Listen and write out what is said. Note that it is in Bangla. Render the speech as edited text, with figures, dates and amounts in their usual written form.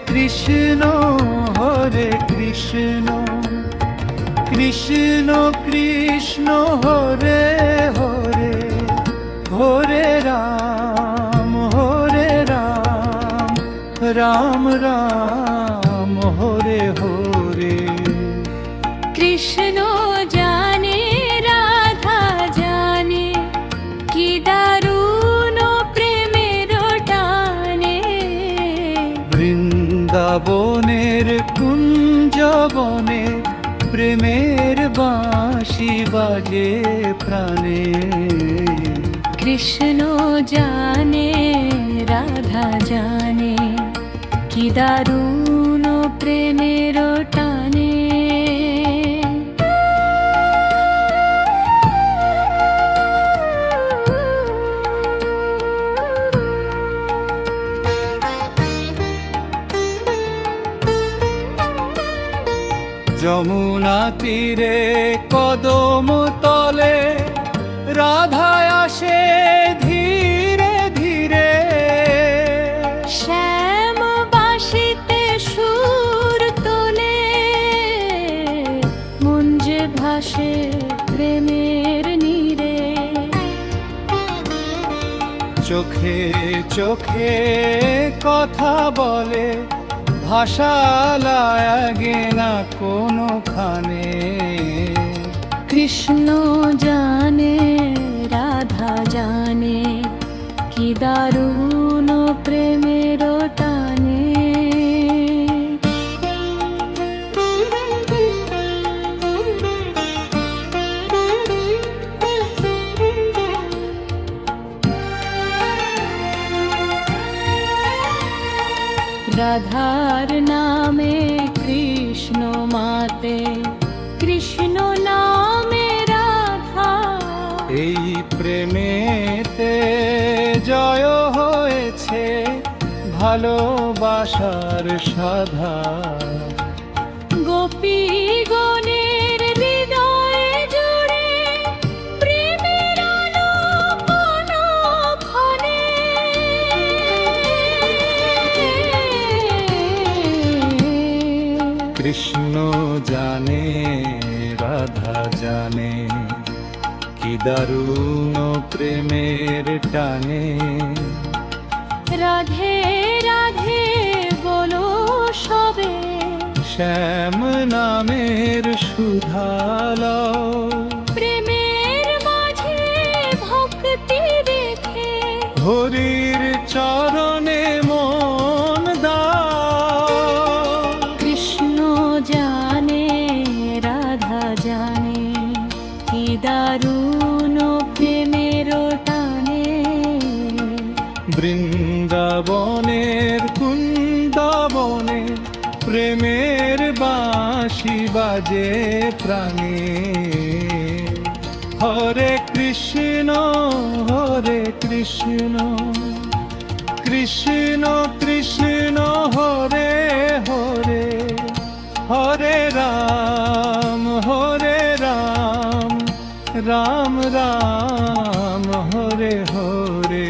কৃষ্ণ কৃষ্ণ কৃষ্ণ হরে হরে, হরে রাম রাম রাম হরে হরে। কৃষ্ণ জানে রাধা জানে, কি দারুণ প্রেমের টানে। বৃন্দাবনের কুঞ্জবনে প্রেমের বাঁশি বাজে প্রাণে। কৃষ্ণ জানে রাধা জানে, কি দারুণ প্রেমের টানে। যমুনা তীরে কদম তলে রাধা আসে ধীরে ধীরে। শ্যাম বাঁশিতে সুর তোলে, মন যে ভাসে প্রেমের নীরে। চোখে চোখে কথা বলে, ভাষা লাগে না কোনোখানে। কৃষ্ণ জানে রাধা জানে, কি দারুণ প্রেমের টানে। রাধার নামে কৃষ্ণ মাতে, কৃষ্ণ নামে রাধা। এই প্রেমেতে জয় হয়েছে ভালোবাসার সাধা। গোপী গণের হৃদয়ে জুড়ে প্রেমের আলোকন ক্ষণে। কৃষ্ণ জানে রাধা জানে, কি দারুণ প্রেমের টানে। রাধে রাধে বলো সবে, শ্যাম নামের সুধালো। প্রেমের মাঝে ভক্তি রেখে, হরির চরণে মন দাও। কৃষ্ণ জানে রাধা জানে, কি দারুণ প্রেমের টানে। বৃন্দাবনের কুঞ্জবনে প্রেমের বাঁশি বাজে প্রাণে। হরে কৃষ্ণ কৃষ্ণ কৃষ্ণ হরে হরে, হরে রাম রাম রাম হরে হরে।